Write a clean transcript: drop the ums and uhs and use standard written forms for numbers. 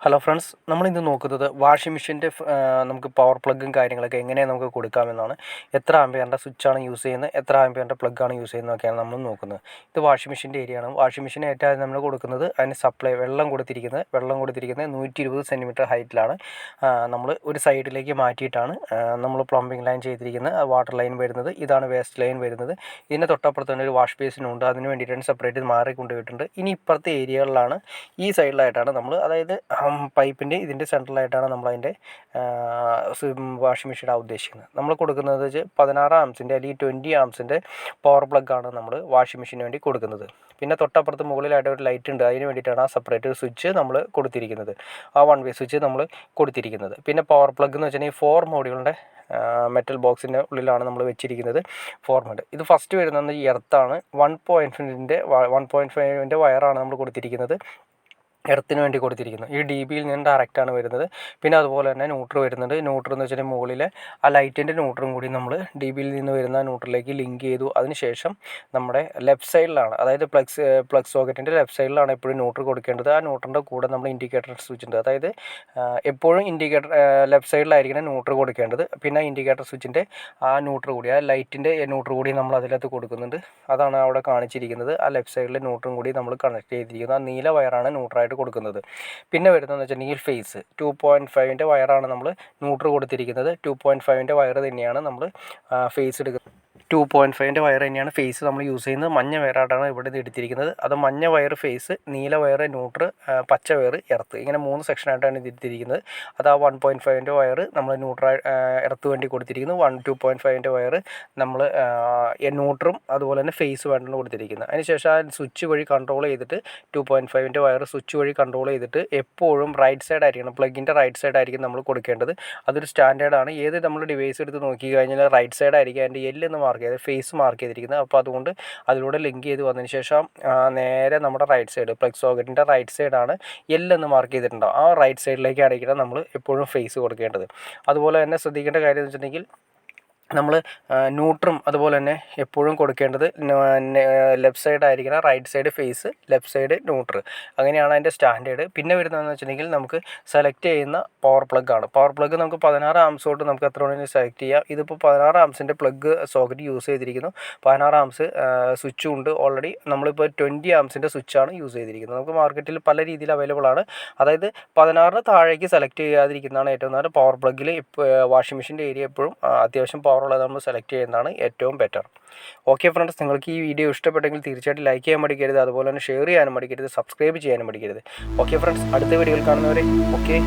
Hello friends, നമ്മളിന്ന് നോക്കുന്നത് washing മെഷീൻ്റെ നമുക്ക് പവർ പ്ലഗും കാര്യങ്ങളൊക്കെ എങ്ങനെ നമുക്ക് കൊടുക്കാമെന്നാണ്. എത്ര ആംപിയറിൻ്റെ സ്വിച്ചാണ് യൂസ് ചെയ്യുന്നത്, എത്ര ആംപിയറിൻ്റെ പ്ലഗ്ഗാണ് യൂസ് ചെയ്യുന്നതൊക്കെയാണ് നമ്മൾ നോക്കുന്നത്. ഇത് വാഷിംഗ് മെഷീൻ്റെ ഏരിയ ആണ്. വാഷിംഗ് മെഷീൻ ഏറ്റവും ആദ്യം നമ്മൾ കൊടുക്കുന്നത് അതിന് സപ്ലൈ വെള്ളം കൊടുത്തിരിക്കുന്നത് 120 സെൻറ്റിമീറ്റർ ഹൈറ്റിലാണ്. നമ്മൾ ഒരു സൈഡിലേക്ക് മാറ്റിയിട്ടാണ് നമ്മൾ പ്ലംബിംഗ് ലൈൻ ചെയ്തിരിക്കുന്നത്. വാട്ടർ ലൈൻ വരുന്നത് ഇതാണ്, വേസ്റ്റ് ലൈൻ വരുന്നത്. ഇതിൻ്റെ തൊട്ടപ്പുറത്ത് തന്നെ ഒരു വാഷ് ബേസിനുണ്ട്, അതിന് വേണ്ടിയിട്ടാണ് സെപ്പറേറ്റ് മാറി കൊണ്ടുപോയിട്ടുണ്ട്. ഇനി ഇപ്പുറത്തെ ഏരിയകളിലാണ്, ഈ സൈഡിലായിട്ടാണ് നമ്മൾ, അതായത് പൈപ്പിൻ്റെ ഇതിൻ്റെ സെൻട്രലായിട്ടാണ് നമ്മളതിൻ്റെ വാഷിംഗ് മെഷീൻ ഉദ്ദേശിക്കുന്നത്. നമ്മൾ കൊടുക്കുന്നത് 16 ആംസിൻ്റെ അല്ലെങ്കിൽ 20 ആംസിൻ്റെ പവർ പ്ലഗ്ഗാണ് നമ്മൾ വാഷിംഗ് മെഷീന് വേണ്ടി കൊടുക്കുന്നത്. പിന്നെ തൊട്ടപ്പുറത്ത് മുകളിലായിട്ട് ഒരു ലൈറ്റ് ഉണ്ട്, അതിന് വേണ്ടിയിട്ടാണ് ആ സെപ്പറേറ്റ് സ്വിച്ച് നമ്മൾ കൊടുത്തിരിക്കുന്നത്, ആ 1 വേ സ്വിച്ച് നമ്മൾ കൊടുത്തിരിക്കുന്നത്. പിന്നെ പവർ പ്ലഗ് എന്ന് വെച്ചിട്ടുണ്ടെങ്കിൽ 4 മോഡ്യൂളിൻ്റെ മെറ്റൽ ബോക്സിൻ്റെ ഉള്ളിലാണ് നമ്മൾ വെച്ചിരിക്കുന്നത്. 4 മോഡ്. ഇത് ഫസ്റ്റ് വരുന്നത് എർത്താണ്. 1.5ൻ്റെ വയറാണ് നമ്മൾ കൊടുത്തിരിക്കുന്നത്, എർത്തിന് വേണ്ടി കൊടുത്തിരിക്കുന്നത്. ഈ ഡി ബിയിൽ നിന്ന് ഡയറക്റ്റാണ് വരുന്നത്. പിന്നെ അതുപോലെ തന്നെ ന്യൂട്രൽ വരുന്നുണ്ട്. ന്യൂട്രൽ എന്ന് വെച്ചാൽ മുകളിലെ ആ ലൈറ്റിൻ്റെ ന്യൂട്രലും കൂടി നമ്മൾ ഡി ബിയിൽ നിന്ന് വരുന്ന ന്യൂട്രലിലേക്ക് ലിങ്ക് ചെയ്തു. അതിനുശേഷം നമ്മുടെ ലെഫ്റ്റ് സൈഡിലാണ്, അതായത് പ്ലഗ് സോക്കറ്റിൻ്റെ ലെഫ്റ്റ് സൈഡിലാണ് എപ്പോഴും ന്യൂട്രൽ കൊടുക്കേണ്ടത്. ആ ന്യൂട്രലിൻ്റെ കൂടെ നമ്മൾ ഇൻഡിക്കേറ്റർ സ്വിച്ച് ഉണ്ട്, അതായത് എപ്പോഴും ഇൻഡിക്കേറ്റർ ലെഫ്റ്റ് സൈഡിലായിരിക്കണം ന്യൂട്രൽ കൊടുക്കേണ്ടത്. പിന്നെ ഇൻഡിക്കേറ്റർ സ്വിച്ചിൻ്റെ ആ ന്യൂട്രൽ കൂടി, ആ ലൈറ്റിൻ്റെ ന്യൂട്രൽ കൂടി നമ്മൾ അതിനകത്ത് കൊടുക്കുന്നുണ്ട്. അതാണ് അവിടെ കാണിച്ചിരിക്കുന്നത്. ആ ലെഫ്റ്റ് സൈഡിലെ ന്യൂട്രലും കൂടി നമ്മൾ കണക്ട് ചെയ്തിരിക്കുന്നത്. ആ നീല വയറാണ് ന്യൂട്രലായിട്ട് കൊടുക്കുന്നത്. പിന്നെ വരുന്നതെന്ന് വെച്ചിട്ടുണ്ടെങ്കിൽ ഫേസ് 2.5ൻ്റെ വയറാണ് നമ്മൾ ന്യൂട്രൽ കൊടുത്തിരിക്കുന്നത്. 2.5ൻ്റെ വയർ തന്നെയാണ് നമ്മൾ ഫേസ് എടുക്കുന്നത്. 2.5ൻ്റെ വയർ തന്നെയാണ് ഫേസ് നമ്മൾ യൂസ് ചെയ്യുന്നത്. മഞ്ഞ വയറായിട്ടാണ് ഇവിടെ എടുത്തിരിക്കുന്നത്. അത് മഞ്ഞ വയർ ഫേസ്, നീല വയർ ന്യൂട്രൽ, പച്ച വയർ എർത്ത്, ഇങ്ങനെ 3 സെക്ഷനായിട്ടാണ് ഇത് എടുത്തിരിക്കുന്നത്. അത് ആ 1.5ൻ്റെ വയർ നമ്മൾ ന്യൂട്രൽ എർത്ത് വേണ്ടി കൊടുത്തിരിക്കുന്നു. 2.5ൻ്റെ വയർ നമ്മൾ ന്യൂട്രും അതുപോലെ തന്നെ ഫേസ് വേണ്ടിയാണ് കൊടുത്തിരിക്കുന്നത്. അതിനുശേഷം ആ സ്വിച്ച് വഴി കൺട്രോൾ ചെയ്തിട്ട് 2.5ൻ്റെ വയർ സ്വിച്ച് വഴി കൺട്രോൾ ചെയ്തിട്ട് എപ്പോഴും റൈറ്റ് സൈഡ് ആയിരിക്കണം, പ്ലഗിൻ്റെ റൈറ്റ് സൈഡ് ആയിരിക്കും നമ്മൾ കൊടുക്കേണ്ടത്. അതൊരു സ്റ്റാൻഡേർഡാണ്. ഏത് നമ്മൾ ഡിവൈസ് എടുത്ത് നോക്കി കഴിഞ്ഞാൽ റൈറ്റ് സൈഡ് ആയിരിക്കും അതിൻ്റെ എല്ലെന്ന് മാർക്ക് ചെയ്ത് ഫേസ് മാർക്ക് ചെയ്തിരിക്കുന്നത്. അപ്പോൾ അതുകൊണ്ട് അതിലൂടെ ലിങ്ക് ചെയ്ത് വന്നതിന് ശേഷം നേരെ നമ്മുടെ റൈറ്റ് സൈഡ്, പ്ലഗ് സോക്കറ്റിൻ്റെ റൈറ്റ് സൈഡാണ് എല്ലെന്ന് മാർക്ക് ചെയ്തിട്ടുണ്ടാവും. ആ റൈറ്റ് സൈഡിലേക്ക് ആയിരിക്കണം നമ്മൾ എപ്പോഴും ഫേസ് കൊടുക്കേണ്ടത്. അതുപോലെ തന്നെ ശ്രദ്ധിക്കേണ്ട കാര്യം എന്ന് വെച്ചിട്ടുണ്ടെങ്കിൽ നമ്മൾ ന്യൂട്രും അതുപോലെ തന്നെ എപ്പോഴും കൊടുക്കേണ്ടത് ലെഫ്റ്റ് സൈഡ് ആയിരിക്കണം, right side phase, left side neutral, അങ്ങനെയാണ് അതിൻ്റെ സ്റ്റാൻഡേർഡ്. പിന്നെ വരുന്നതെന്ന് വെച്ചിട്ടുണ്ടെങ്കിൽ നമുക്ക് സെലക്ട് ചെയ്യുന്ന പവർ പ്ലഗ് ആണ്. പവർ പ്ലഗ് നമുക്ക് 16 ആംസ് തൊട്ട് നമുക്ക് എത്ര വേണമെങ്കിലും സെലക്ട് ചെയ്യാം. ഇതിപ്പോൾ 16 ആംസിൻ്റെ പ്ലഗ് സോക്കറ്റ് യൂസ് ചെയ്തിരിക്കുന്നു. 16 ആംസ് സ്വിച്ചും ഉണ്ട്. ഓൾറെഡി നമ്മളിപ്പോൾ 20 ആംസിൻ്റെ സ്വിച്ചാണ് യൂസ് ചെയ്തിരിക്കുന്നത്. നമുക്ക് മാർക്കറ്റിൽ പല രീതിയിൽ അവൈലബിൾ ആണ്. അതായത് 16 താഴേക്ക് സെലക്ട് ചെയ്യാതിരിക്കുന്നതാണ് ഏറ്റവും നല്ലത്. പവർ പ്ലഗിൽ വാഷിംഗ് മെഷീൻ്റെ ഏരിയ എപ്പോഴും അത്യാവശ്യം പവർ ഉള്ളത് നമ്മൾ സെലക്ട് ചെയ്യുന്നതാണ് ഏറ്റവും ബെറ്റർ. ഓക്കെ ഫ്രണ്ട്സ്, നിങ്ങൾക്ക് ഈ വീഡിയോ ഇഷ്ടപ്പെട്ടെങ്കിൽ തീർച്ചയായിട്ടും ലൈക്ക് ചെയ്യാൻ മടിക്കരുത്, അതുപോലെ തന്നെ ഷെയർ ചെയ്യാനും മടിക്കരുത്, സബ്സ്ക്രൈബ് ചെയ്യാനും മടിക്കരുത്. ഓക്കെ ഫ്രണ്ട്സ്, അടുത്ത വീഡിയോയിൽ കാണുന്നവരെ ഓക്കെ.